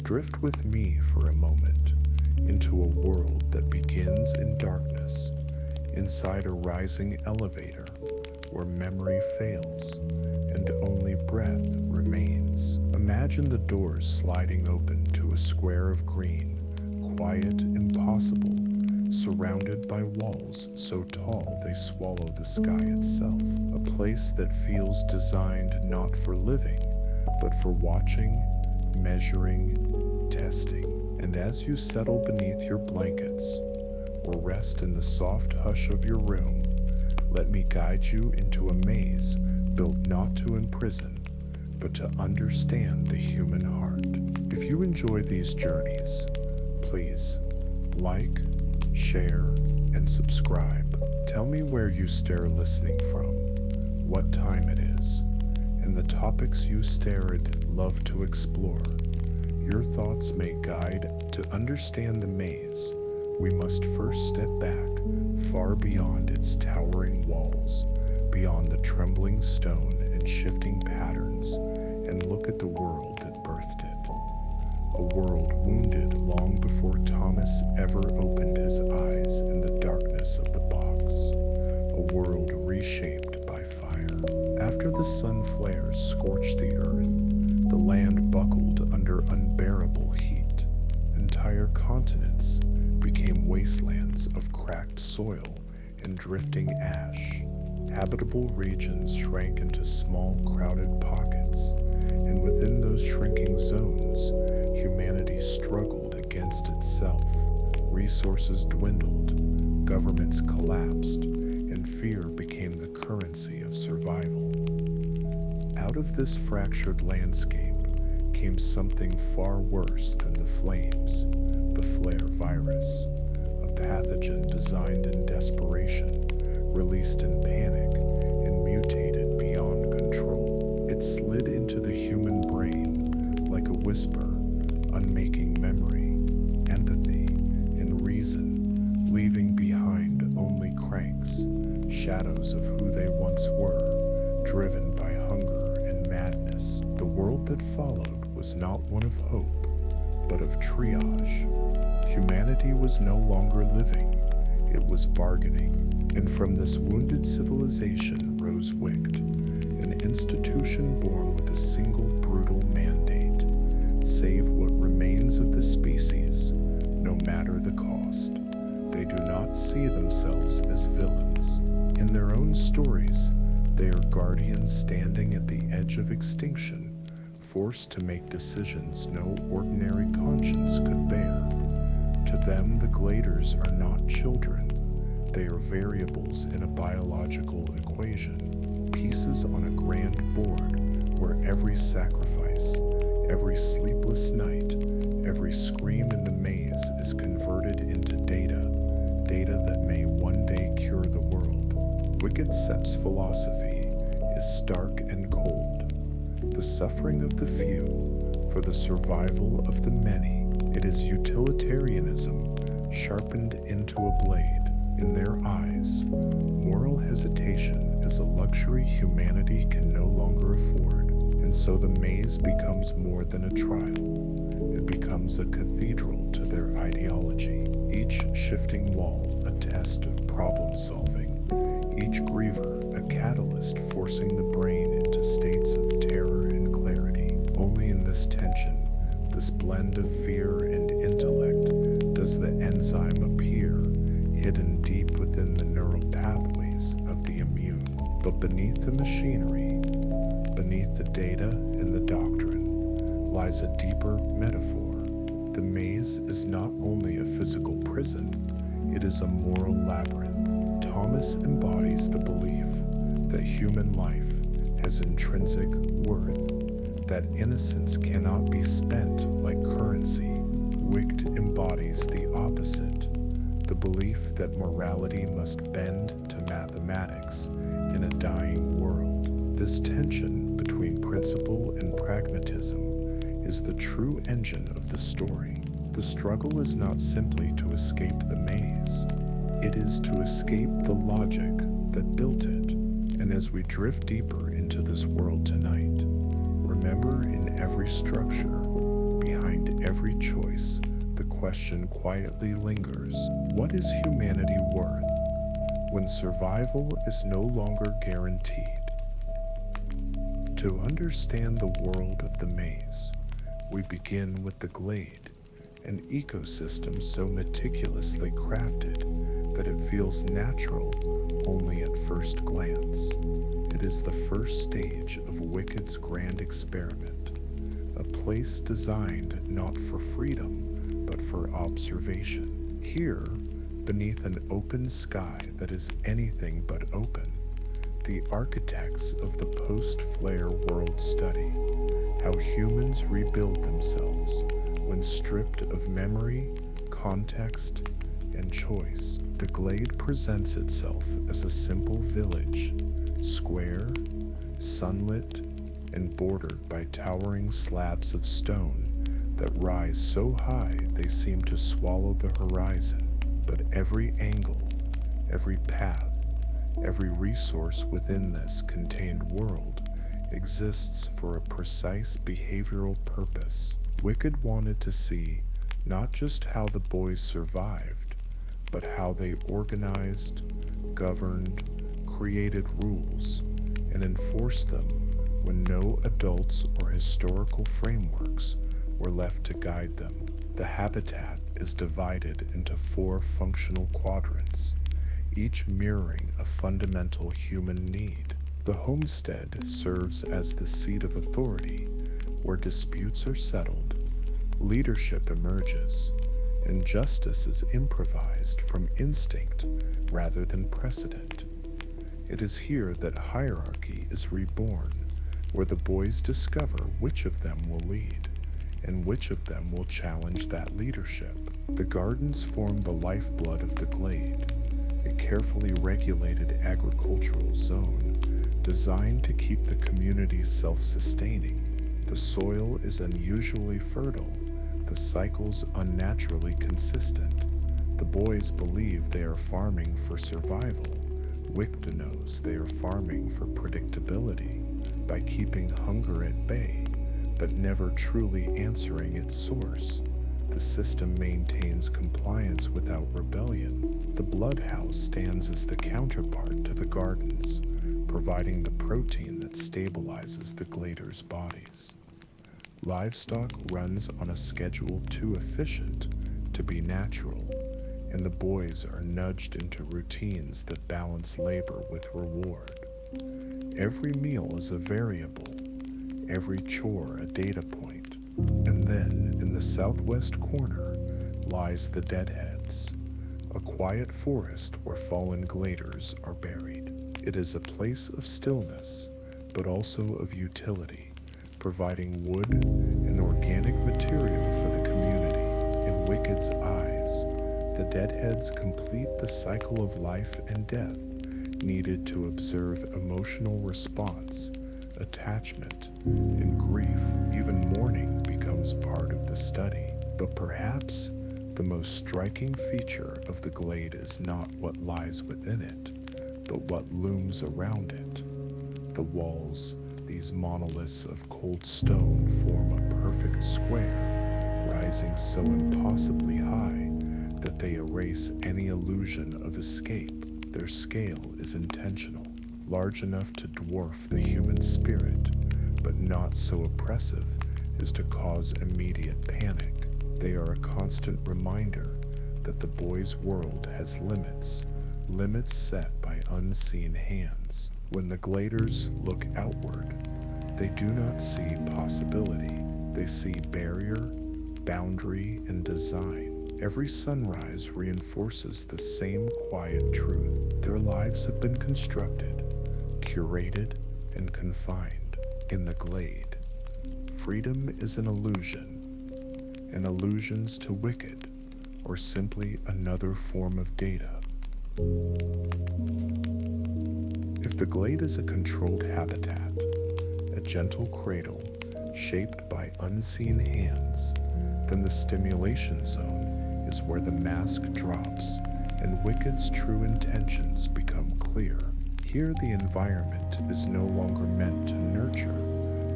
Drift with me for a moment into a world that begins in darkness, inside a rising elevator where memory fails and only breath remains. Imagine the doors sliding open to a square of green, quiet, impossible, surrounded by walls so tall they swallow the sky itself. A place that feels designed not for living, but for watching, measuring, testing. And as you settle beneath your blankets or rest in the soft hush of your room, let me guide you into a maze built not to imprison, but to understand the human heart. If you enjoy these journeys, please like, share, and subscribe. Tell me where you stare listening from, what time it is, and the topics you stare at love to explore. Your thoughts may guide. To understand the maze, we must first step back, far beyond its towering walls, beyond the trembling stone and shifting patterns, and look at the world that birthed it. A world wounded long before Thomas ever opened his eyes in the darkness of the box. A world reshaped by fire. After the sun flares scorched the earth, the land buckled under unbearable heat. Entire continents became wastelands of cracked soil and drifting ash. Habitable regions shrank into small, crowded pockets, and within those shrinking zones, humanity struggled against itself. Resources dwindled, governments collapsed, and fear became the currency of survival. Out of this fractured landscape came something far worse than the flames, the flare virus, a pathogen designed in desperation, released in panic, and mutated beyond control. It slid into the human brain like a whisper, unmaking memory, empathy, and reason, leaving behind only cranks, shadows of who they once were, driven by hunger and madness. The world that followed was not one of hope, but of triage. Humanity was no longer living, it was bargaining. And from this wounded civilization rose Wicked, an institution born with a single brutal mandate: save what remains of the species, no matter the cost. They do not see themselves as villains. In their own stories, they are guardians standing at the edge of extinction, forced to make decisions no ordinary conscience could bear. To them, the Gladers are not children. They are variables in a biological equation, pieces on a grand board where every sacrifice, every sleepless night, every scream in the maze is converted into data that may one day cure the world. Wicked Sep's philosophy is stark and cold. The suffering of the few for the survival of the many. It is utilitarianism sharpened into a blade. In their eyes, moral hesitation is a luxury humanity can no longer afford, and so the maze becomes more than a trial. It becomes a cathedral to their ideology. Each shifting wall a test of problem solving, each griever a catalyst forcing the brain into states of terror and clarity. Only in this tension, this blend of fear and intellect, does the enzyme appear, hidden deep within the neural pathways of the immune. But beneath the machinery, beneath the data and the doctrine, lies a deeper metaphor. The maze is not only a physical prison, it is a moral labyrinth. Thomas embodies the belief that human life has intrinsic worth, that innocence cannot be spent like currency. Wicked embodies the opposite, the belief that morality must bend to mathematics in a dying world. This tension between principle and pragmatism is the true engine of the story. The struggle is not simply to escape the maze, it is to escape the logic that built it. And as we drift deeper into this world tonight, remember, in every structure, behind every question quietly lingers: what is humanity worth when survival is no longer guaranteed? To understand the world of the maze, we begin with the glade, an ecosystem so meticulously crafted that it feels natural only at first glance. It is the first stage of Wicked's grand experiment, a place designed not for freedom, but for observation. Here, beneath an open sky that is anything but open, the architects of the post-flare world study how humans rebuild themselves when stripped of memory, context, and choice. The glade presents itself as a simple village, square, sunlit, and bordered by towering slabs of stone that rise so high they seem to swallow the horizon. But every angle, every path, every resource within this contained world exists for a precise behavioral purpose. Wicked wanted to see not just how the boys survived, but how they organized, governed, created rules, and enforced them when no adults or historical frameworks were left to guide them. The habitat is divided into 4 functional quadrants, each mirroring a fundamental human need. The homestead serves as the seat of authority, where disputes are settled, leadership emerges, and justice is improvised from instinct rather than precedent. It is here that hierarchy is reborn, where the boys discover which of them will lead, and which of them will challenge that leadership. The gardens form the lifeblood of the glade, a carefully regulated agricultural zone designed to keep the community self-sustaining. The soil is unusually fertile, the cycles unnaturally consistent. The boys believe they are farming for survival. Wicked knows they are farming for predictability by keeping hunger at bay, but never truly answering its source. The system maintains compliance without rebellion. The bloodhouse stands as the counterpart to the gardens, providing the protein that stabilizes the gladers' bodies. Livestock runs on a schedule too efficient to be natural, and the boys are nudged into routines that balance labor with reward. Every meal is a variable, every chore a data point. And then, in the southwest corner, lies the Deadheads, a quiet forest where fallen gladers are buried. It is a place of stillness, but also of utility, providing wood and organic material for the community. In Wicked's eyes, the Deadheads complete the cycle of life and death needed to observe emotional response, attachment, and grief. Even mourning becomes part of the study. But perhaps the most striking feature of the glade is not what lies within it, but what looms around it. The walls, these monoliths of cold stone, form a perfect square, rising so impossibly high that they erase any illusion of escape. Their scale is intentional, large enough to dwarf the human spirit, but not so oppressive as to cause immediate panic. They are a constant reminder that the boys' world has limits, limits set by unseen hands. When the gladers look outward, they do not see possibility. They see barrier, boundary, and design. Every sunrise reinforces the same quiet truth. Their lives have been constructed, curated, and confined. In the glade, freedom is an illusion, and illusions to Wicked, or simply another form of data. If the glade is a controlled habitat, a gentle cradle shaped by unseen hands, then the stimulation zone is where the mask drops and Wicked's true intentions become clear. Here the environment is no longer meant to nurture,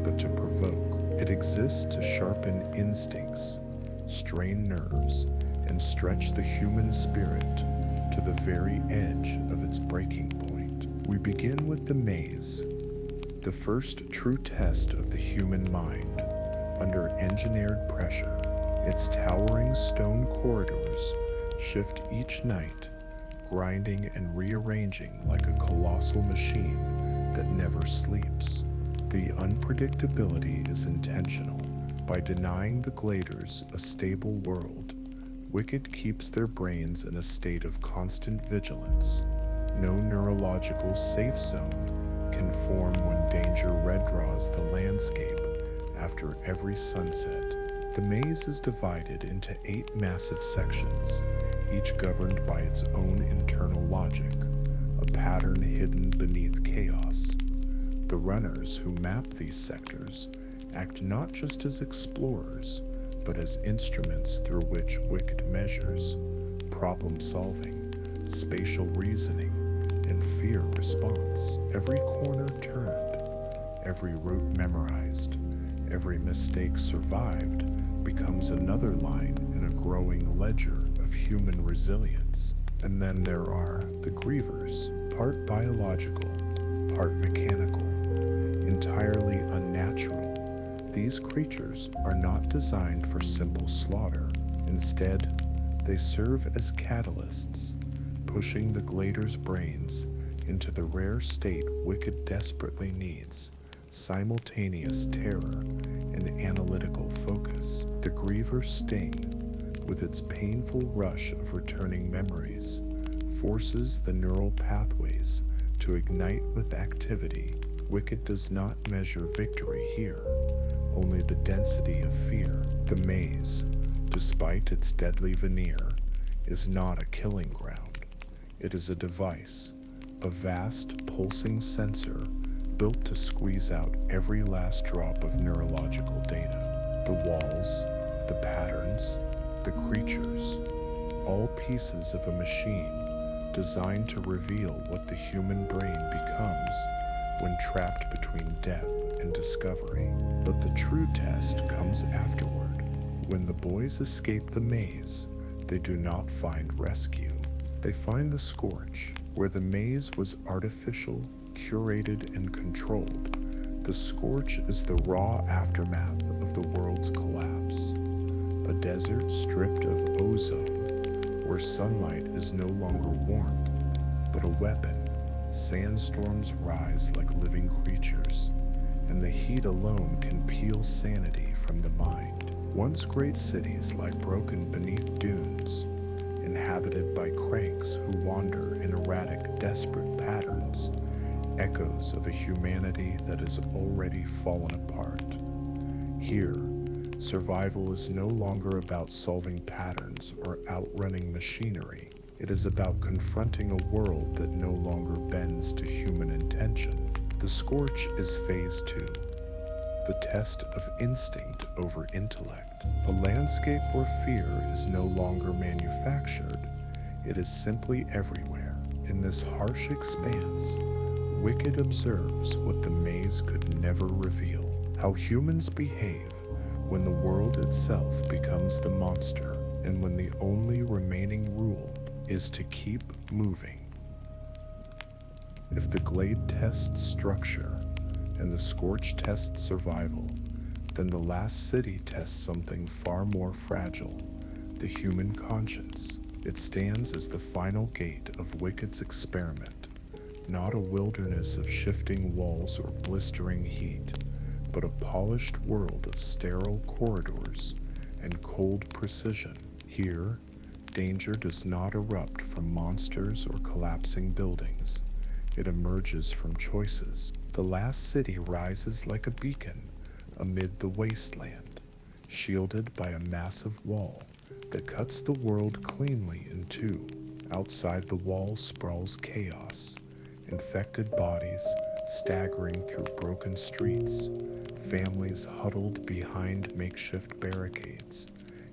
but to provoke. It exists to sharpen instincts, strain nerves, and stretch the human spirit to the very edge of its breaking point. We begin with the maze, the first true test of the human mind under engineered pressure. Its towering stone corridors shift each night, grinding and rearranging like a colossal machine that never sleeps. The unpredictability is intentional. By denying the gladers a stable world, Wicked keeps their brains in a state of constant vigilance. No neurological safe zone can form when danger red draws the landscape after every sunset. The maze is divided into 8 massive sections, each governed by its own internal logic, a pattern hidden beneath chaos. The runners who map these sectors act not just as explorers, but as instruments through which Wicked measures problem solving, spatial reasoning, and fear response. Every corner turned, every route memorized, every mistake survived becomes another line in a growing ledger of human resilience. And then there are the grievers, part biological, part mechanical, entirely unnatural. These creatures are not designed for simple slaughter. Instead, they serve as catalysts, pushing the glader's brains into the rare state Wicked desperately needs: simultaneous terror and analytical focus. The griever's sting, with its painful rush of returning memories, forces the neural pathways to ignite with activity. Wicked does not measure victory here, only the density of fear. The maze, despite its deadly veneer, is not a killing ground. It is a device, a vast pulsing sensor built to squeeze out every last drop of neurological data. The walls, the patterns, the creatures, all pieces of a machine designed to reveal what the human brain becomes when trapped between death and discovery. But the true test comes afterward. When the boys escape the maze, they do not find rescue. They find the Scorch. Where the maze was artificial, curated, and controlled, the Scorch is the raw aftermath of the world's collapse. A desert stripped of ozone, where sunlight is no longer warmth, but a weapon. Sandstorms rise like living creatures, and the heat alone can peel sanity from the mind. Once great cities lie broken beneath dunes, inhabited by cranks who wander in erratic, desperate patterns, echoes of a humanity that has already fallen apart. Here, survival is no longer about solving patterns or outrunning machinery. It is about confronting a world that no longer bends to human intention. The Scorch is Phase 2, the test of instinct over intellect. A landscape where fear is no longer manufactured, it is simply everywhere. In this harsh expanse, Wicked observes what the maze could never reveal: how humans behave when the world itself becomes the monster, and when the only remaining rule is to keep moving. If the glade tests structure and the Scorch tests survival, then the last city tests something far more fragile: the human conscience. It stands as the final gate of Wicked's experiment, not a wilderness of shifting walls or blistering heat, but a polished world of sterile corridors and cold precision. Here, danger does not erupt from monsters or collapsing buildings. It emerges from choices. The last city rises like a beacon amid the wasteland, shielded by a massive wall that cuts the world cleanly in two. Outside the wall sprawls chaos, infected bodies staggering through broken streets, families huddled behind makeshift barricades,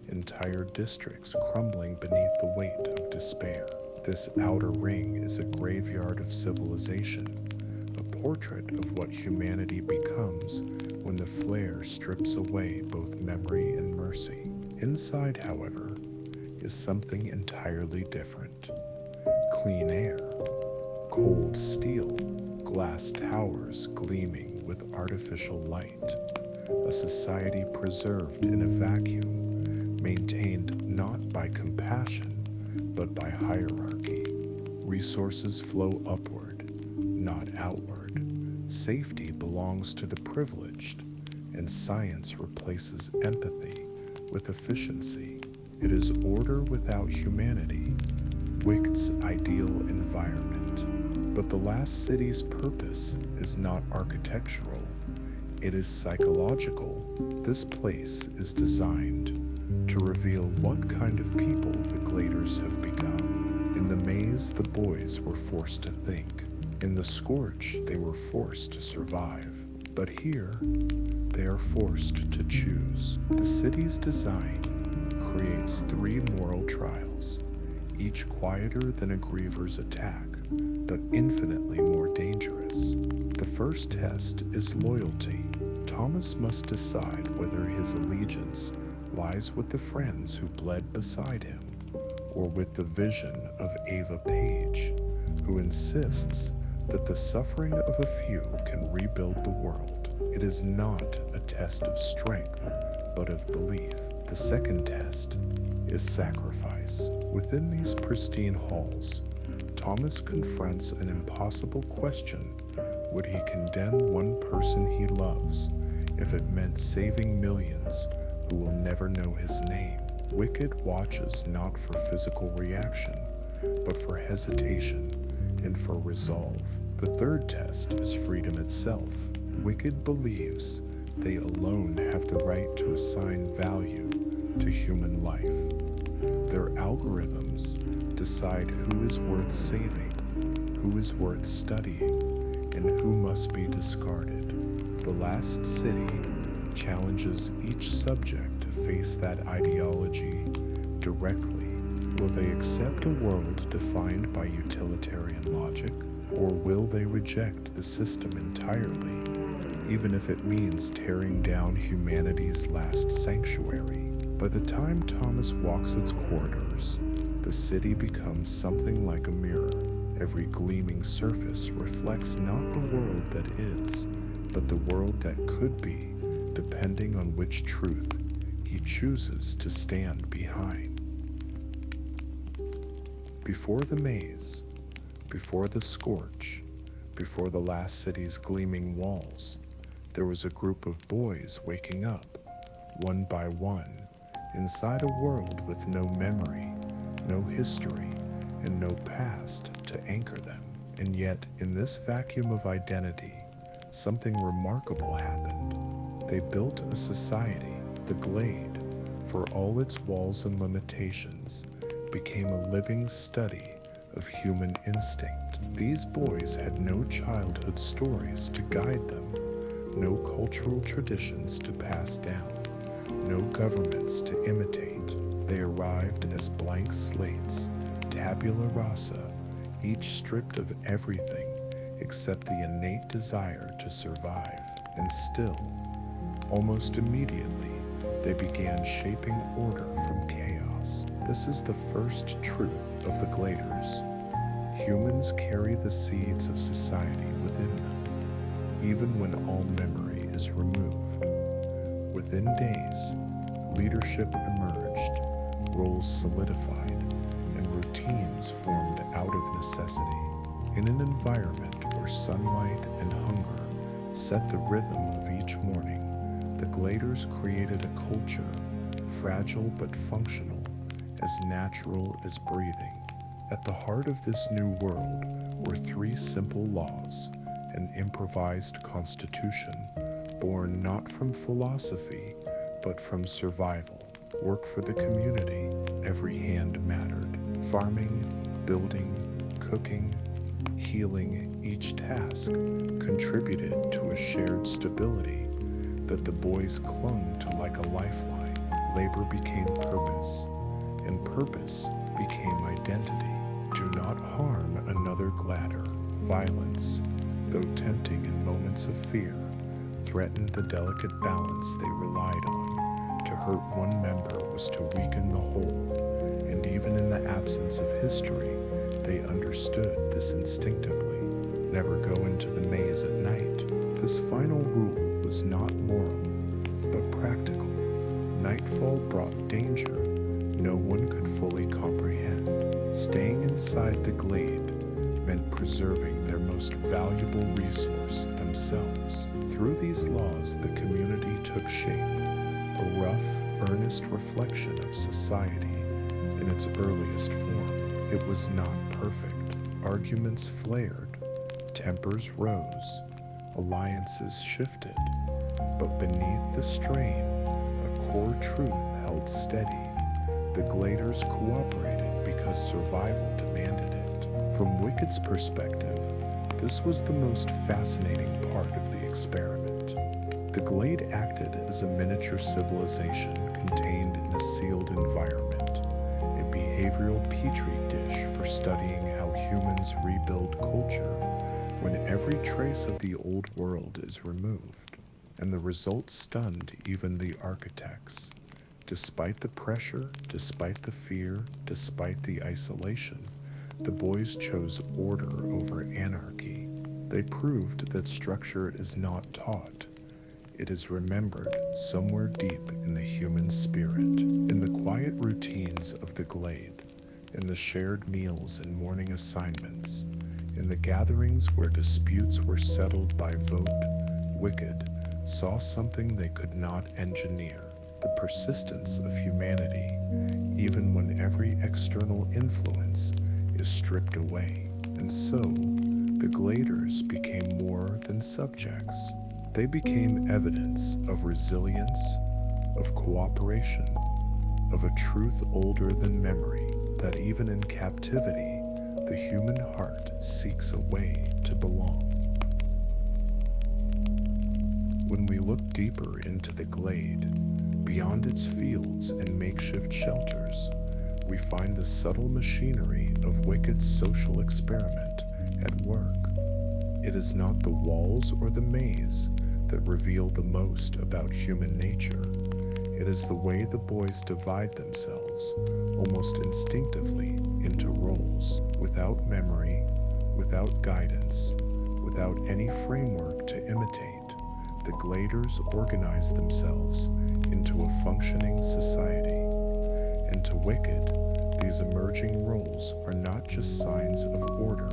entire districts crumbling beneath the weight of despair. This outer ring is a graveyard of civilization, a portrait of what humanity becomes when the flare strips away both memory and mercy. Inside, however, is something entirely different. Clean air, cold steel, glass towers gleaming with artificial light. A society preserved in a vacuum, maintained not by compassion, but by hierarchy. Resources flow upward, not outward. Safety belongs to the privileged, and science replaces empathy with efficiency. It is order without humanity, Wicked's ideal environment. But the last city's purpose is not architectural, it is psychological. This place is designed to reveal what kind of people the Gladers have become. In the maze, the boys were forced to think. In the scorch, they were forced to survive. But here, they are forced to choose. The city's design creates 3 moral trials, each quieter than a griever's attack, but infinitely more dangerous. The first test is loyalty. Thomas must decide whether his allegiance lies with the friends who bled beside him, or with the vision of Ava Page, who insists that the suffering of a few can rebuild the world. It is not a test of strength, but of belief. The second test is sacrifice. Within these pristine halls, Thomas confronts an impossible question. Would he condemn one person he loves if it meant saving millions who will never know his name? Wicked watches not for physical reaction, but for hesitation and for resolve. The third test is freedom itself. Wicked believes they alone have the right to assign value to human life. Their algorithms decide who is worth saving, who is worth studying, and who must be discarded. The last city challenges each subject to face that ideology directly. Will they accept a world defined by utilitarian logic, or will they reject the system entirely, even if it means tearing down humanity's last sanctuary? By the time Thomas walks its corridors, the city becomes something like a mirror. Every gleaming surface reflects not the world that is, but the world that could be, depending on which truth he chooses to stand behind. Before the maze, before the scorch, before the last city's gleaming walls, there was a group of boys waking up, one by one, inside a world with no memory, no history, and no past to anchor them. And yet, in this vacuum of identity, something remarkable happened. They built a society. The Glade, for all its walls and limitations, became a living study of human instinct. These boys had no childhood stories to guide them, no cultural traditions to pass down, no governments to imitate. They arrived as blank slates, tabula rasa, each stripped of everything except the innate desire to survive. And still, almost immediately, they began shaping order from chaos. This is the first truth of the Gladers. Humans carry the seeds of society within them, even when all memory is removed. Within days, leadership emerged, roles solidified, and routines formed out of necessity. In an environment where sunlight and hunger set the rhythm of each morning, the Gladers created a culture, fragile but functional, as natural as breathing. At the heart of this new world were 3 simple laws, an improvised constitution, born not from philosophy, but from survival. Work for the community, every hand mattered. Farming, building, cooking, healing, each task contributed to a shared stability that the boys clung to like a lifeline. Labor became purpose, and purpose became identity. Do not harm another Glader. Violence, though tempting in moments of fear, threatened the delicate balance they relied on. To hurt one member was to weaken the whole, and even in the absence of history, they understood this instinctively. Never go into the maze at night. This final rule was not moral, but practical. Nightfall brought danger no one could fully comprehend. Staying inside the glade meant preserving their most valuable resource, themselves. Through these laws, the community took shape, a rough, earnest reflection of society in its earliest form. It was not perfect. Arguments flared, tempers rose, alliances shifted, but beneath the strain, a core truth held steady. The Gladers cooperated because survival demanded it. From Wicked's perspective, this was the most fascinating part of the experiment. The Glade acted as a miniature civilization contained in a sealed environment, a behavioral petri dish for studying how humans rebuild culture when every trace of the old world is removed. And the results stunned even the architects. Despite the pressure, despite the fear, despite the isolation, the boys chose order over anarchy. They proved that structure is not taught. It is remembered somewhere deep in the human spirit, in the quiet routines of the glade, in the shared meals and morning assignments, in the gatherings where disputes were settled by vote. Wicked saw something they could not engineer. The persistence of humanity, even when every external influence is stripped away. And so, the Gladers became more than subjects. They became evidence of resilience, of cooperation, of a truth older than memory, that even in captivity, the human heart seeks a way to belong. When we look deeper into the glade, beyond its fields and makeshift shelters, we find the subtle machinery of Wicked's social experiment at work. It is not the walls or the maze that reveal the most about human nature. It is the way the boys divide themselves, almost instinctively, into roles, without memory, without guidance, without any framework to imitate. The Gladers organize themselves into a functioning society. And to Wicked, these emerging roles are not just signs of order,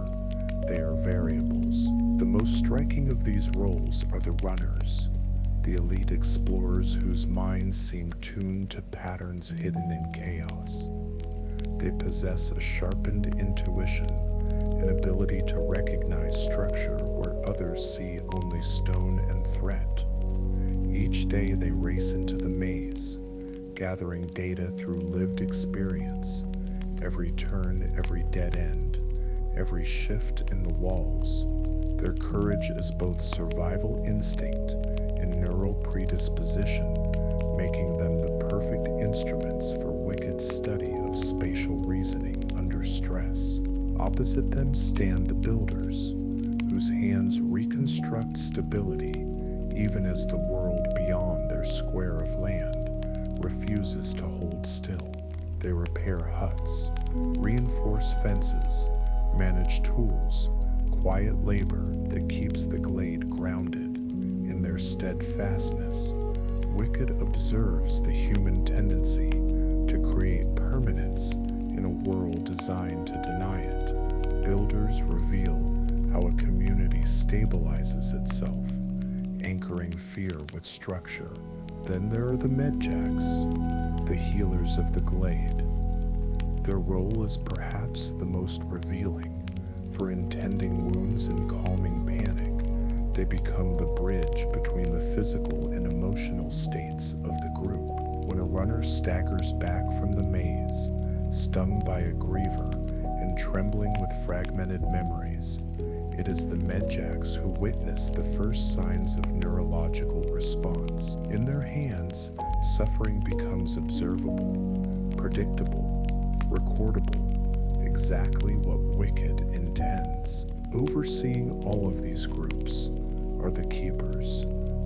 they are variables. The most striking of these roles are the runners, the elite explorers whose minds seem tuned to patterns hidden in chaos. They possess a sharpened intuition, an ability to recognize structure where others see only stone and threat. Each day they race into the maze, gathering data through lived experience. Every turn, every dead end, every shift in the walls. Their courage is both survival instinct and neural predisposition, making them the perfect instruments for Wicked's study of spatial reasoning under stress. Opposite them stand the builders, whose hands reconstruct stability even as the world beyond their square of land refuses to hold still. They repair huts, reinforce fences, manage tools, quiet labor that keeps the glade grounded in their steadfastness. Wicked observes the human tendency to create permanence in a world designed to deny it. Builders reveal how a community stabilizes itself, anchoring fear with structure. Then there are the Medjacks, the healers of the glade. Their role is perhaps the most revealing, for in tending wounds and calming panic, they become the bridge between the physical and emotional states of the group. When a runner staggers back from the maze, stung by a griever and trembling with fragmented memories, it is the Medjacks who witness the first signs of neurological response. In their hands, suffering becomes observable, predictable, recordable, exactly what Wicked intends. Overseeing all of these groups are the keepers,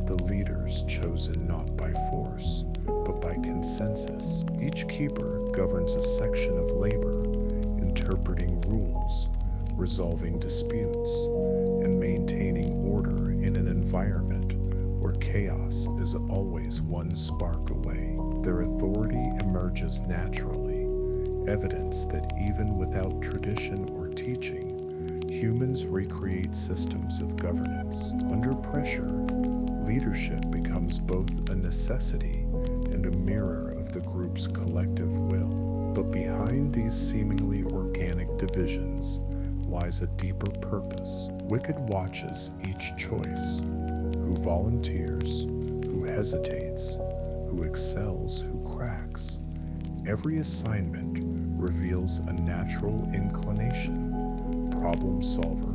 the leaders chosen not by force, but by consensus. Each keeper governs a section of labor, interpreting rules, resolving disputes, and maintaining order in an environment where chaos is always one spark away. Their authority emerges naturally, evidence that even without tradition or teaching, humans recreate systems of governance. Under pressure, leadership becomes both a necessity and a mirror of the group's collective will. But behind these seemingly organic divisions lies a deeper purpose. Wicked watches each choice: who volunteers, who hesitates, who excels, who cracks. Every assignment reveals a natural inclination: problem solver,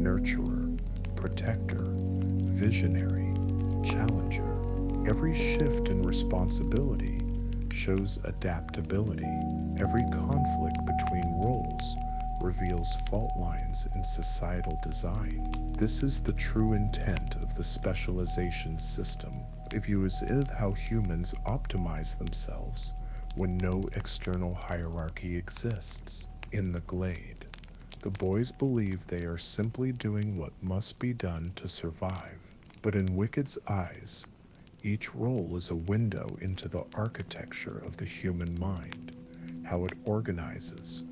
nurturer, protector, visionary, challenger. Every shift in responsibility shows adaptability. Every conflict between roles reveals fault lines in societal design. This is the true intent of the specialization system. It views as how humans optimize themselves when no external hierarchy exists. In the glade, the boys believe they are simply doing what must be done to survive. But in Wicked's eyes, each role is a window into the architecture of the human mind, how it organizes,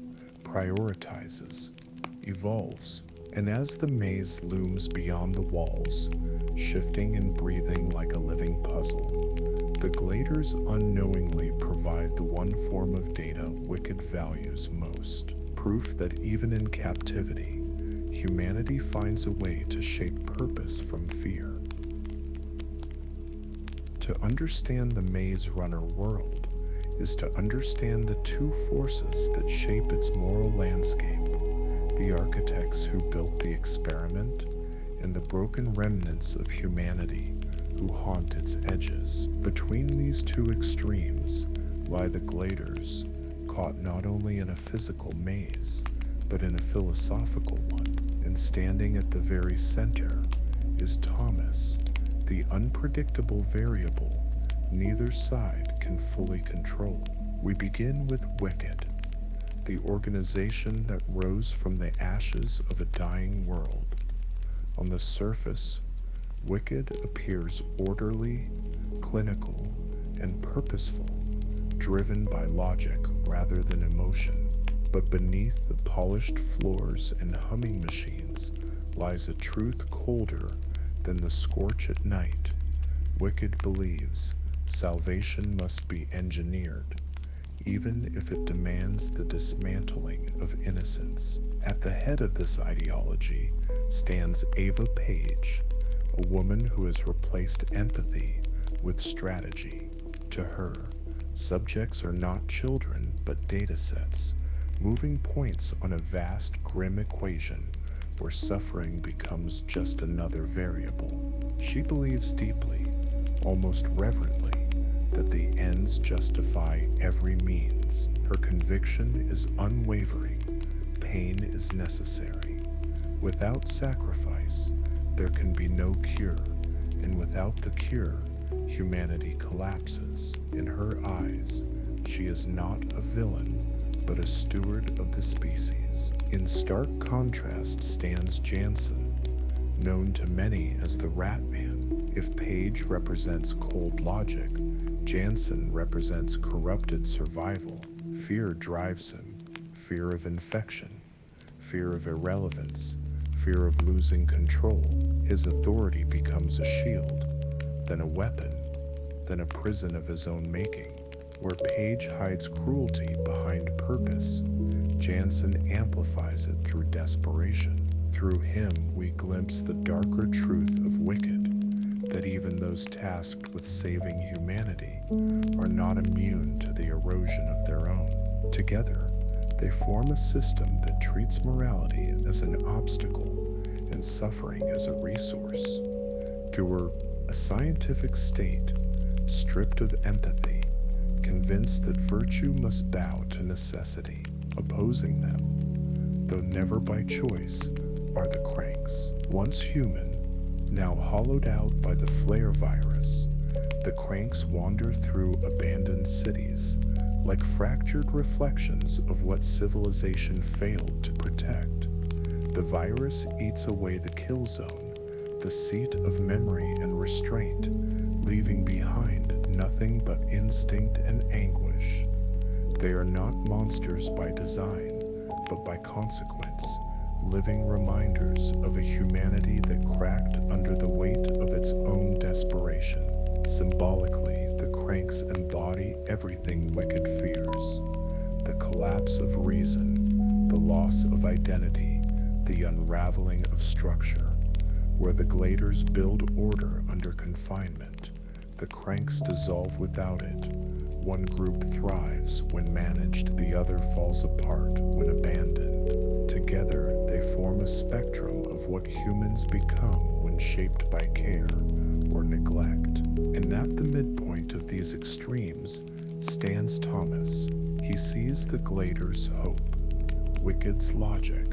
prioritizes, evolves. And as the maze looms beyond the walls, shifting and breathing like a living puzzle, the gladers unknowingly provide the one form of data Wicked values most. Proof that even in captivity, humanity finds a way to shape purpose from fear. To understand the Maze Runner world is to understand the two forces that shape its moral landscape: the architects who built the experiment and the broken remnants of humanity who haunt its edges. Between these two extremes lie the gladers, caught not only in a physical maze, but in a philosophical one. And standing at the very center is Thomas, the unpredictable variable neither side can fully control. We begin with Wicked, the organization that rose from the ashes of a dying world. On the surface, Wicked appears orderly, clinical, and purposeful, driven by logic rather than emotion. But beneath the polished floors and humming machines lies a truth colder than the scorch at night. Wicked believes salvation must be engineered, even if it demands the dismantling of innocence. At the head of this ideology stands Ava Page, a woman who has replaced empathy with strategy. To her, subjects are not children but data sets, moving points on a vast, grim equation where suffering becomes just another variable. She believes deeply, almost reverently, that the ends justify every means. Her conviction is unwavering. Pain is necessary. Without sacrifice, there can be no cure, and without the cure, humanity collapses. In her eyes, she is not a villain, but a steward of the species. In stark contrast stands Jansen, known to many as the Rat Man. If Page represents cold logic, Jansen represents corrupted survival. Fear drives him: fear of infection, fear of irrelevance, fear of losing control. His authority becomes a shield, then a weapon, then a prison of his own making. Where Page hides cruelty behind purpose, Jansen amplifies it through desperation. Through him, we glimpse the darker truth of Wicked, that even those tasked with saving humanity are not immune to the erosion of their own. Together, they form a system that treats morality as an obstacle and suffering as a resource. To her, a scientific state, stripped of empathy, convinced that virtue must bow to necessity. Opposing them, though never by choice, are the cranks. Once human, now hollowed out by the flare virus, The cranks wander through abandoned cities, like fractured reflections of what civilization failed to protect. The virus eats away the kill zone, the seat of memory and restraint, leaving behind nothing but instinct and anguish. They are not monsters by design, but by consequence, living reminders of a humanity that cracked under the weight of its own desperation. Symbolically, the cranks embody everything Wicked fears: the collapse of reason, the loss of identity, the unraveling of structure. Where the gladers build order under confinement, the cranks dissolve without it. One group thrives when managed, the other falls apart when abandoned. Together, they form a spectrum of what humans become when shaped by care or neglect. And at the midpoint of these extremes stands Thomas. He sees the glader's hope, Wicked's logic,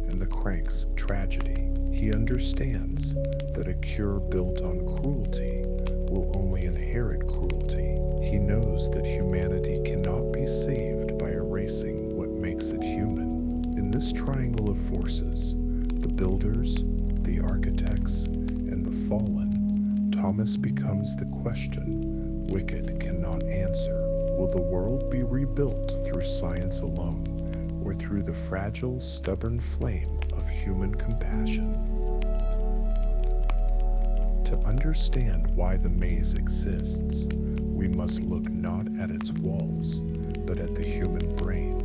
and the crank's tragedy. He understands that a cure built on cruelty will only inherit cruelty. He knows that humanity cannot be saved by erasing what makes it human. In this triangle of forces, the builders, the architects, and the fallen, Thomas becomes the question Wicked cannot answer. Will the world be rebuilt through science alone, or through the fragile, stubborn flame of human compassion? To understand why the maze exists, we must look not at its walls, but at the human brain,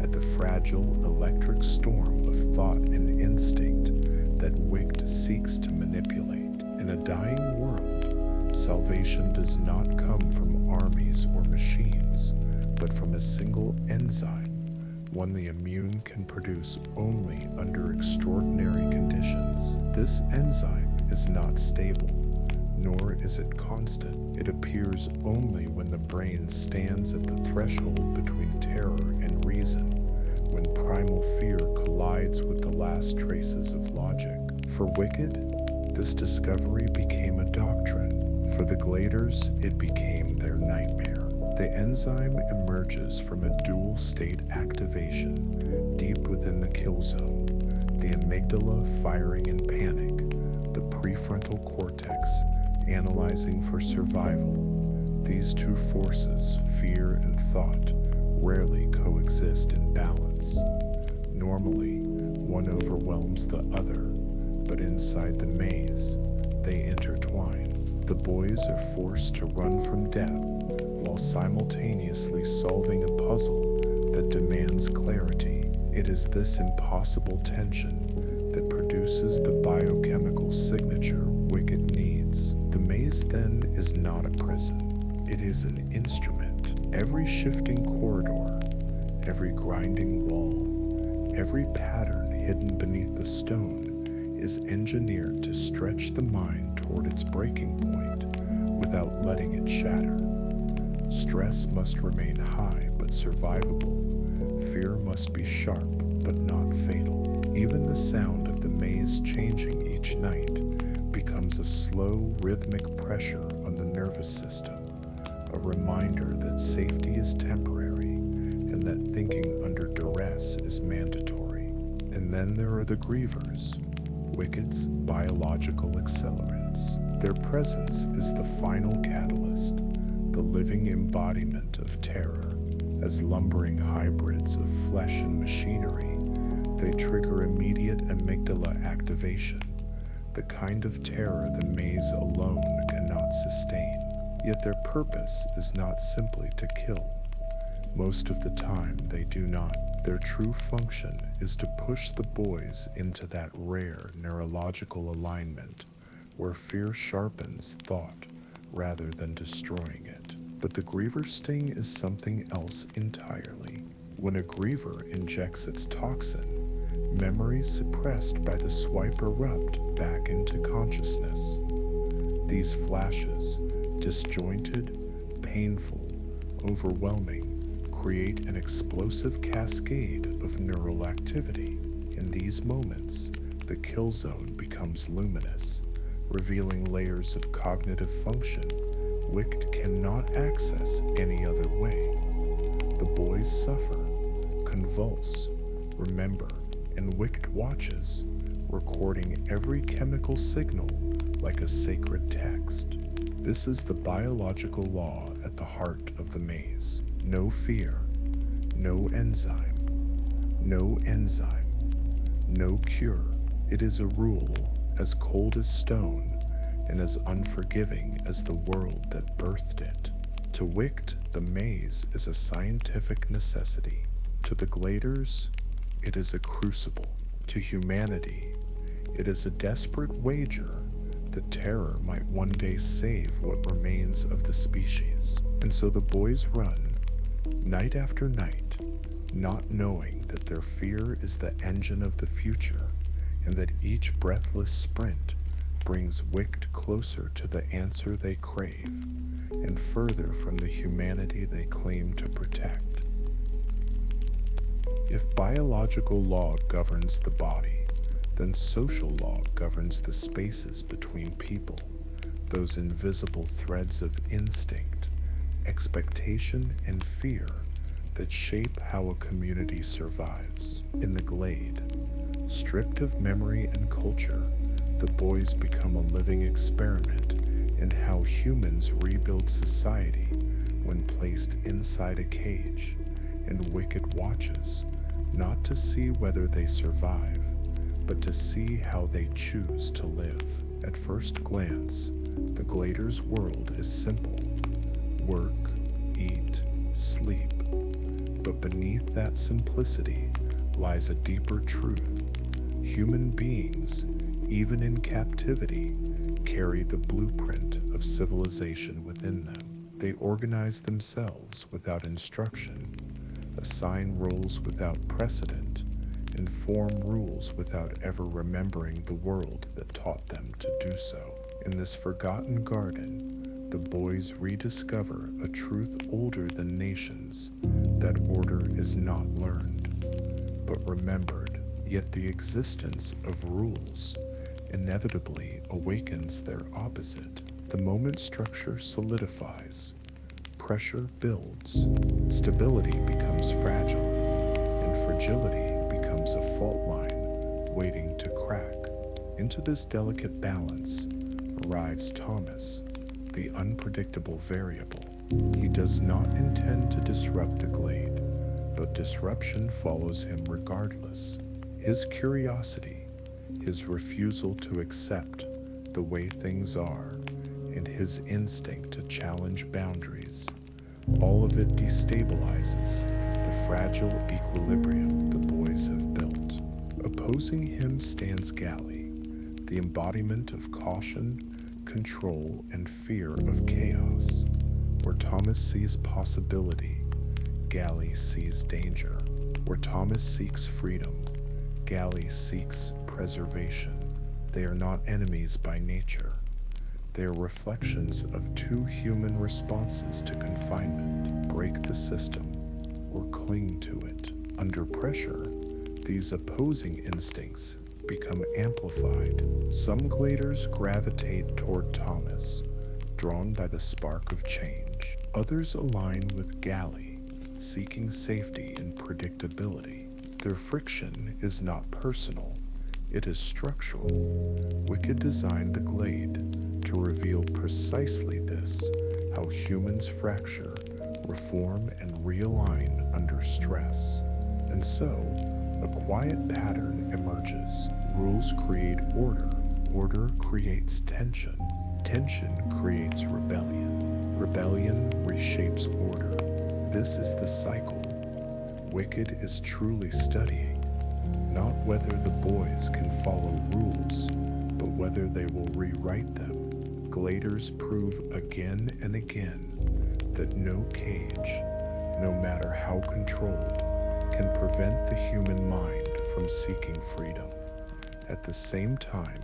at the fragile electric storm of thought and instinct that Wicked seeks to manipulate. In a dying world, salvation does not come from armies or machines, but from a single enzyme, one the immune can produce only under extraordinary conditions. This enzyme is not stable, nor is it constant. It appears only when the brain stands at the threshold between terror and reason, when primal fear collides with the last traces of logic. For Wicked, this discovery became a doctrine. For the gladers, it became their nightmare. The enzyme emerges from a dual-state activation deep within the kill zone, the amygdala firing in panic, the prefrontal cortex analyzing for survival. These two forces, fear and thought, rarely coexist in balance. Normally, one overwhelms the other, but inside the maze, they intertwine. The boys are forced to run from death while simultaneously solving a puzzle that demands clarity. It is this impossible tension that produces the biochemical signature Wicked needs. The maze, then, is not a prison. It is an instrument. Every shifting corridor, every grinding wall, every pattern hidden beneath the stone is engineered to stretch the mind toward its breaking point without letting it shatter. Stress must remain high but survivable. Fear must be sharp but not fatal. Even the sound of the maze changing each night becomes a slow, rhythmic pressure on the nervous system, a reminder that safety is temporary and that thinking under duress is mandatory. And then there are the grievers, Wicked's biological accelerants. Their presence is the final catalyst, the living embodiment of terror. As lumbering hybrids of flesh and machinery, they trigger immediate amygdala activation, the kind of terror the maze alone cannot sustain. Yet their purpose is not simply to kill. Most of the time, they do not. Their true function is to push the boys into that rare neurological alignment where fear sharpens thought rather than destroying it. But the griever sting is something else entirely. When a griever injects its toxin, memories suppressed by the swipe erupt back into consciousness. These flashes, disjointed, painful, overwhelming, create an explosive cascade of neural activity. In these moments, the kill zone becomes luminous, revealing layers of cognitive function Wicked cannot access any other way. The boys suffer, convulse, remember, and Wicked watches, recording every chemical signal like a sacred text. This is the biological law at the heart of the maze. No fear, no enzyme, no enzyme, no cure. It is a rule as cold as stone and as unforgiving as the world that birthed it. To Wicked, the maze is a scientific necessity. To the Gladers, it is a crucible. To humanity, it is a desperate wager that terror might one day save what remains of the species. And so the boys run, night after night, not knowing that their fear is the engine of the future, and that each breathless sprint brings Wicked closer to the answer they crave, and further from the humanity they claim to protect. If biological law governs the body, then social law governs the spaces between people, those invisible threads of instinct, expectation, and fear that shape how a community survives. In the glade, stripped of memory and culture, the boys become a living experiment in how humans rebuild society when placed inside a cage, and Wicked watches, not to see whether they survive, but to see how they choose to live. At first glance, the Gladers' world is simple: work, eat, sleep. But beneath that simplicity lies a deeper truth. Human beings, even in captivity, carry the blueprint of civilization within them. They organize themselves without instruction, assign roles without precedent, and form rules without ever remembering the world that taught them to do so. In this forgotten garden, the boys rediscover a truth older than nations, that order is not learned, but remembered. Yet the existence of rules inevitably awakens their opposite. The moment structure solidifies, pressure builds, stability becomes fragile, and fragility becomes a fault line waiting to crack. Into this delicate balance arrives Thomas, the unpredictable variable. He does not intend to disrupt the glade, but disruption follows him regardless. His curiosity, his refusal to accept the way things are, and his instinct to challenge boundaries, all of it destabilizes the fragile equilibrium the boys have built. Opposing him stands Galley, the embodiment of caution, control, and fear of chaos. Where Thomas sees possibility, Galley sees danger. Where Thomas seeks freedom, Galley seeks preservation. They are not enemies by nature. They are reflections of two human responses to confinement: break the system or cling to it. Under pressure, these opposing instincts become amplified. Some Gladers gravitate toward Thomas, drawn by the spark of change. Others align with Galley, seeking safety and predictability. Their friction is not personal, it is structural. Wicked designed the glade to reveal precisely this: how humans fracture, reform, and realign under stress. And so, a quiet pattern emerges. Rules create order. Order creates tension. Tension creates rebellion. Rebellion reshapes order. This is the cycle Wicked is truly studying, not whether the boys can follow rules, but whether they will rewrite them. Gladers prove again and again that no cage, no matter how controlled, can prevent the human mind from seeking freedom. At the same time,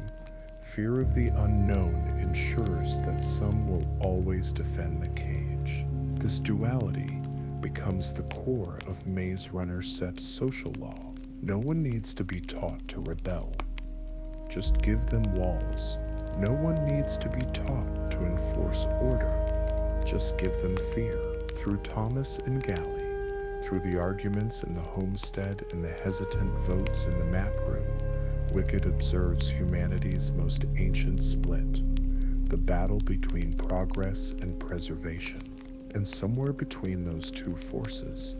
fear of the unknown ensures that some will always defend the cage. This duality becomes the core of Maze Runner Sep's social law. No one needs to be taught to rebel. Just give them walls. No one needs to be taught to enforce order. just give them fear. Through Thomas and Galley, through the arguments in the homestead and the hesitant votes in the map room, Wicked observes humanity's most ancient split, the battle between progress and preservation. And somewhere between those two forces,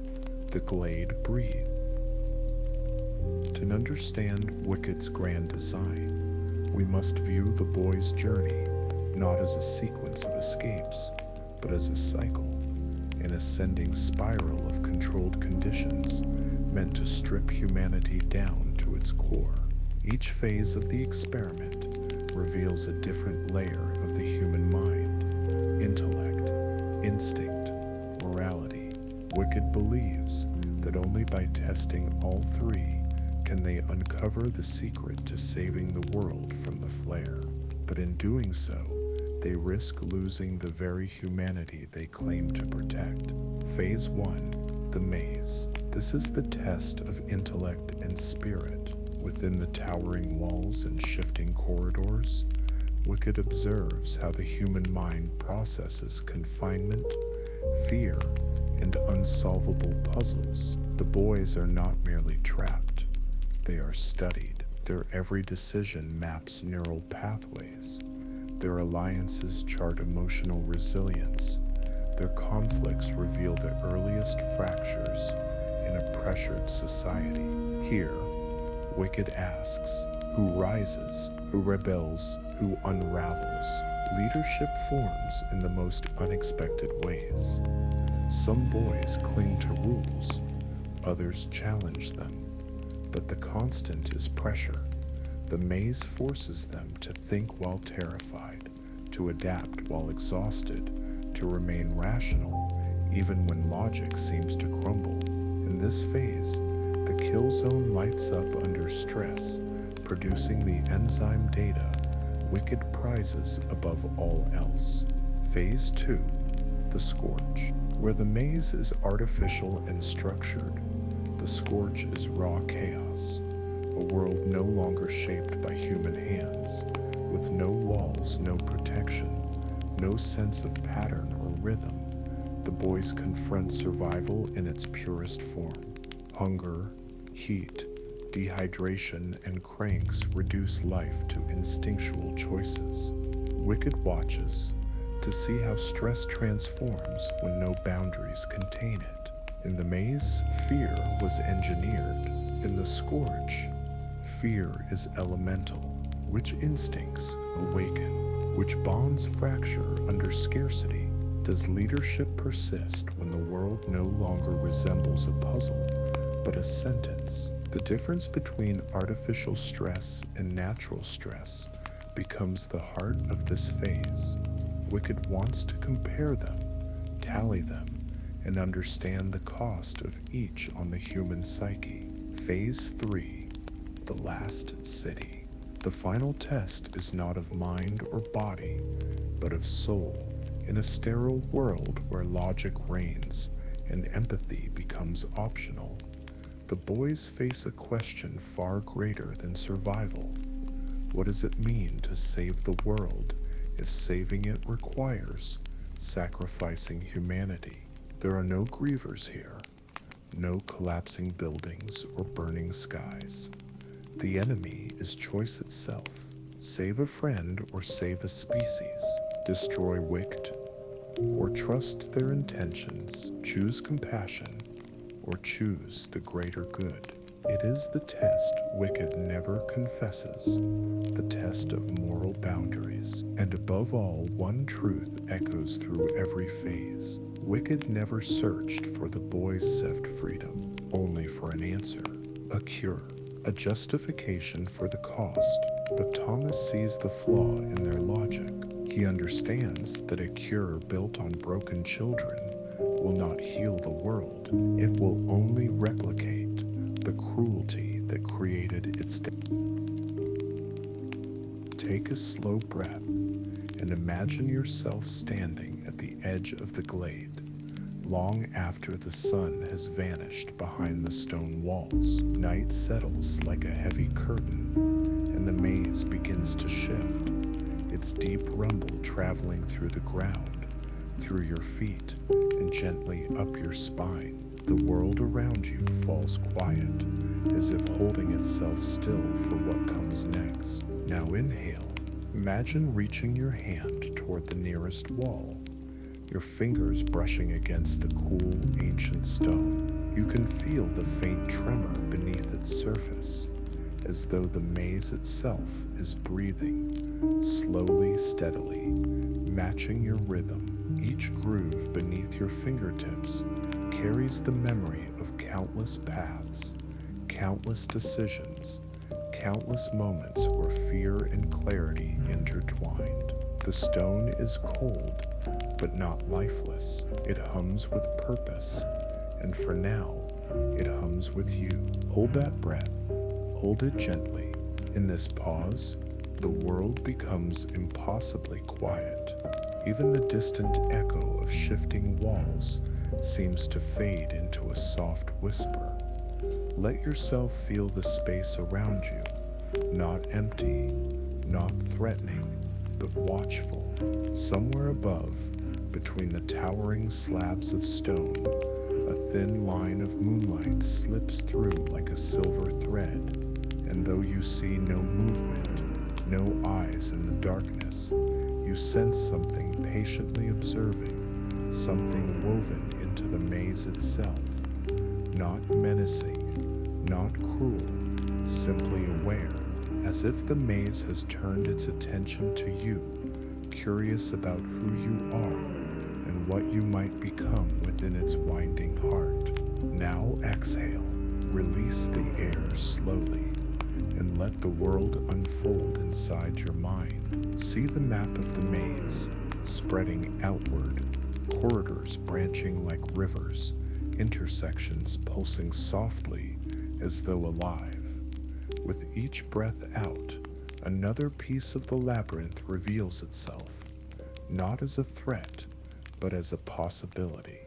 the glade breathes. To understand Wicked's grand design, we must view the boy's journey not as a sequence of escapes, but as a cycle, an ascending spiral of controlled conditions meant to strip humanity down to its core. Each phase of the experiment reveals a different layer of the human mind: intellect, instinct, morality. Wicked believes that only by testing all three can they uncover the secret to saving the world from the flare. But in doing so, they risk losing the very humanity they claim to protect. Phase 1, the maze. This is the test of intellect and spirit. Within the towering walls and shifting corridors, Wicked observes how the human mind processes confinement, fear, and unsolvable puzzles. The boys are not merely trapped, they are studied. Their every decision maps neural pathways. Their alliances chart emotional resilience. Their conflicts reveal the earliest fractures in a pressured society. Here, Wicked asks, who rises, who rebels, who unravels? Leadership forms in the most unexpected ways. Some boys cling to rules, others challenge them. But the constant is pressure. The maze forces them to think while terrified, to adapt while exhausted, to remain rational even when logic seems to crumble. In this phase, the kill zone lights up under stress, producing the enzyme data Wicked prizes above all else. Phase 2, the scorch. Where the maze is artificial and structured, the scorch is raw chaos, a world no longer shaped by human hands, with no walls, no protection, no sense of pattern or rhythm. The boys confront survival in its purest form. Hunger, heat, dehydration, and cranks reduce life to instinctual choices. Wicked watches to see how stress transforms when no boundaries contain it. In the maze, fear was engineered. In the scourge, fear is elemental. Which instincts awaken? Which bonds fracture under scarcity? Does leadership persist when the world no longer resembles a puzzle, but a sentence? The difference between artificial stress and natural stress becomes the heart of this phase. Wicked wants to compare them, tally them, and understand the cost of each on the human psyche. Phase 3, the last city. The final test is not of mind or body, but of soul. In a sterile world where logic reigns and empathy becomes optional, the boys face a question far greater than survival. What does it mean to save the world if saving it requires sacrificing humanity? There are no grievers here, no collapsing buildings or burning skies. The enemy is choice itself. Save a friend or save a species. Destroy Wicked or trust their intentions. Choose compassion or choose the greater good. It is the test Wicked never confesses, the test of moral boundaries. And above all, one truth echoes through every phase. Wicked never searched for the boys' saved freedom, only for an answer, a cure, a justification for the cost. But Thomas sees the flaw in their logic. He understands that a cure built on broken children will not heal the world. It will only replicate the cruelty that created its death. Take a slow breath and imagine yourself standing at the edge of the glade, long after the sun has vanished behind the stone walls. Night settles like a heavy curtain, and the maze begins to shift, its deep rumble traveling through the ground, through your feet and gently up your spine. The world around you falls quiet, as if holding itself still for what comes next. Now inhale. Imagine reaching your hand toward the nearest wall, your fingers brushing against the cool, ancient stone. You can feel the faint tremor beneath its surface, as though the maze itself is breathing, slowly, steadily, matching your rhythm. Each groove beneath your fingertips carries the memory of countless paths, countless decisions, countless moments where fear and clarity intertwined. The stone is cold, but not lifeless. It hums with purpose, and for now, it hums with you. Hold that breath. Hold it gently. In this pause, the world becomes impossibly quiet. Even the distant echo of shifting walls seems to fade into a soft whisper. Let yourself feel the space around you, not empty, not threatening, but watchful. Somewhere above, between the towering slabs of stone, a thin line of moonlight slips through like a silver thread, and though you see no movement, no eyes in the darkness, you sense something patiently observing, something woven into the maze itself, not menacing, not cruel, simply aware, as if the maze has turned its attention to you, curious about who you are and what you might become within its winding heart. Now exhale, release the air slowly, and let the world unfold inside your mind. See the map of the maze, spreading outward, corridors branching like rivers, intersections pulsing softly as though alive. With each breath out, another piece of the labyrinth reveals itself, not as a threat, but as a possibility.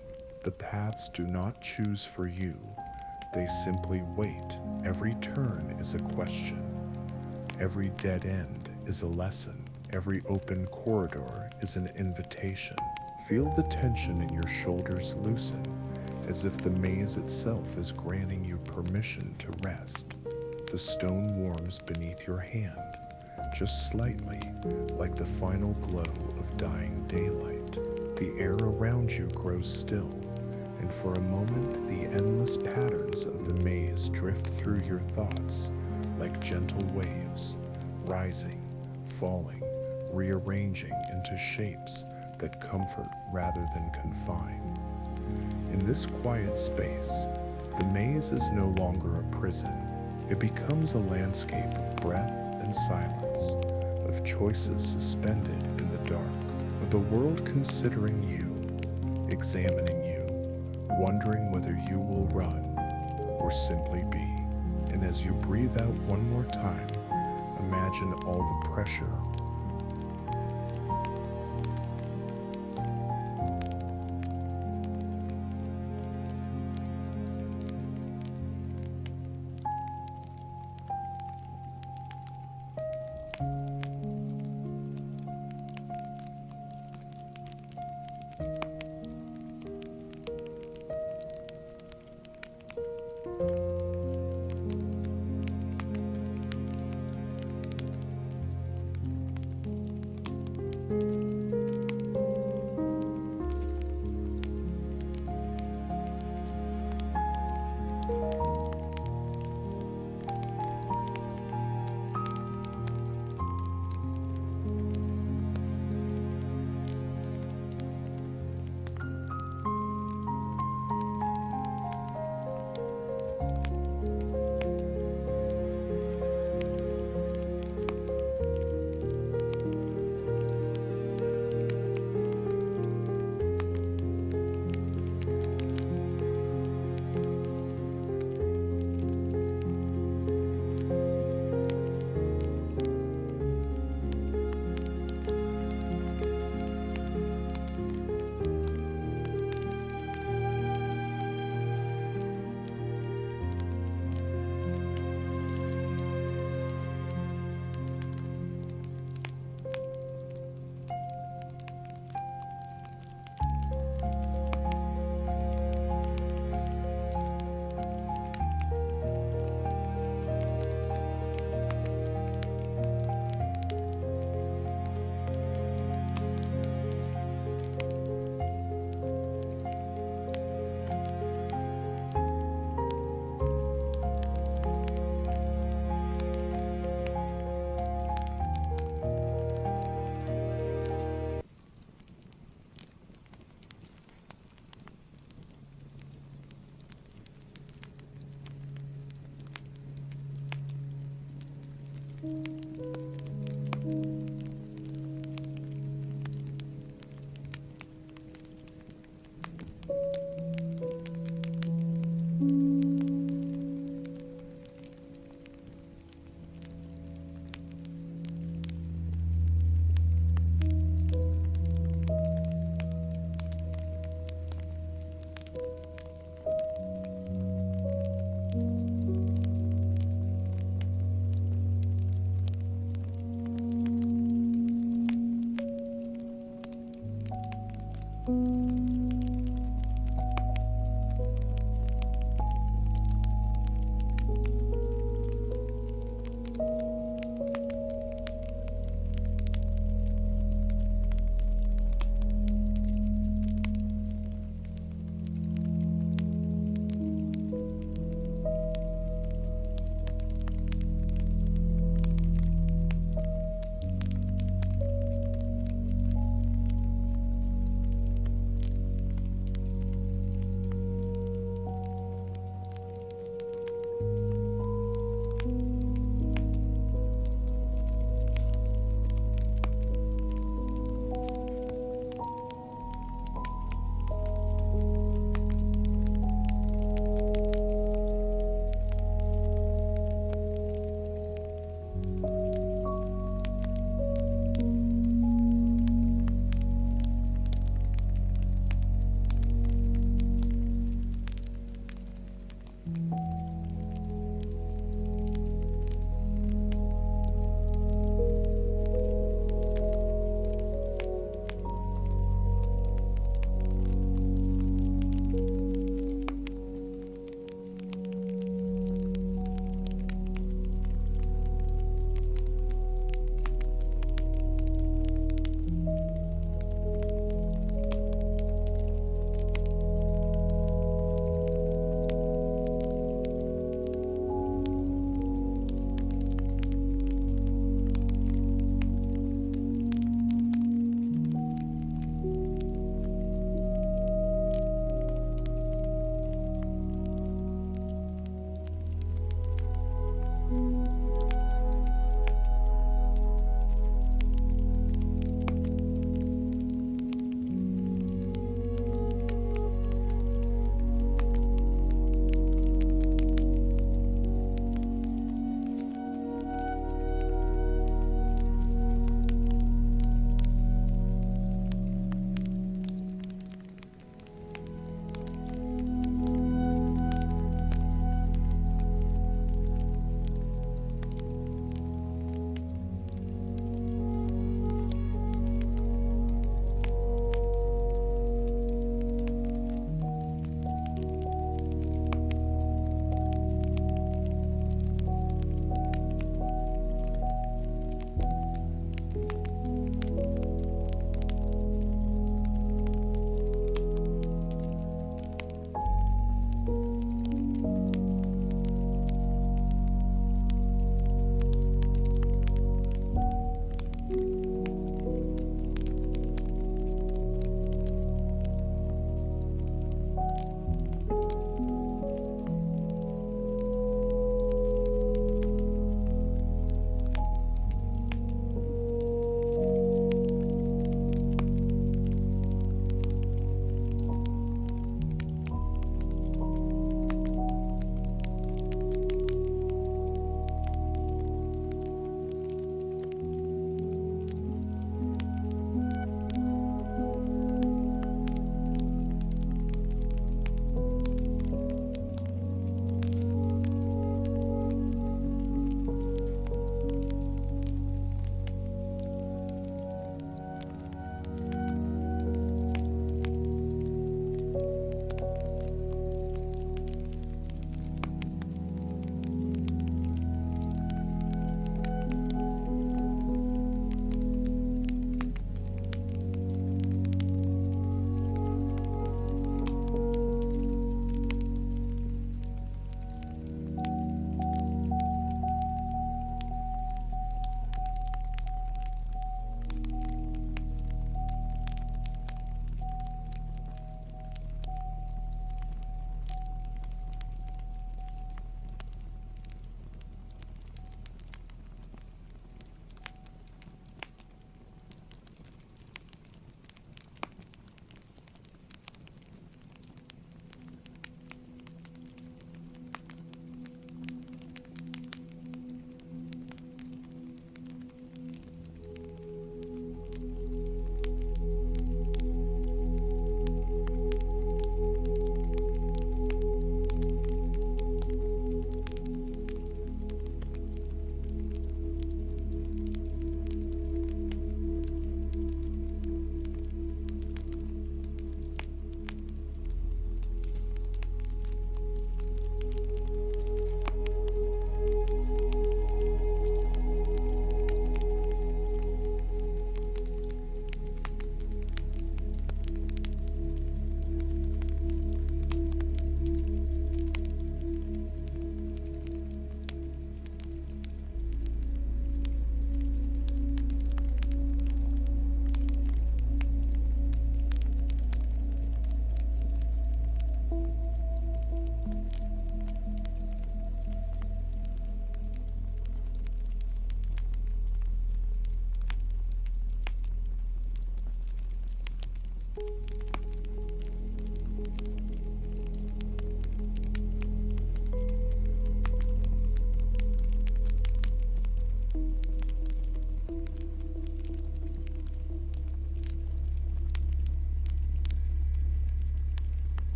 The paths do not choose for you, they simply wait. Every turn is a question. Every dead end is a lesson. Every open corridor is an invitation. Feel the tension in your shoulders loosen, as if the maze itself is granting you permission to rest. The stone warms beneath your hand, just slightly, like the final glow of dying daylight. The air around you grows still, and for a moment the endless patterns of the maze drift through your thoughts like gentle waves, rising, falling, rearranging into shapes that comfort rather than confine. In this quiet space, the maze is no longer a prison. It becomes a landscape of breath and silence, of choices suspended in the dark, of the world considering you, examining you, wondering whether you will run or simply be. And as you breathe out one more time, imagine all the pressure,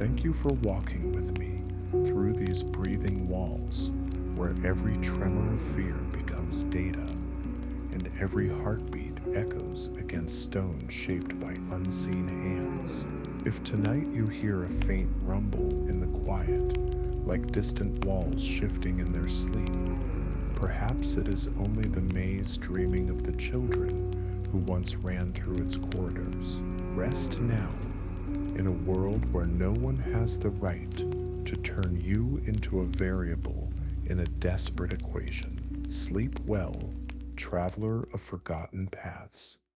Thank you for walking with me through these breathing walls, where every tremor of fear becomes data and every heartbeat echoes against stone shaped by unseen hands. If tonight you hear a faint rumble in the quiet, like distant walls shifting in their sleep, perhaps it is only the maze dreaming of the children who once ran through its corridors. Rest now, in a world where no one has the right to turn you into a variable in a desperate equation. Sleep well, traveler of forgotten paths.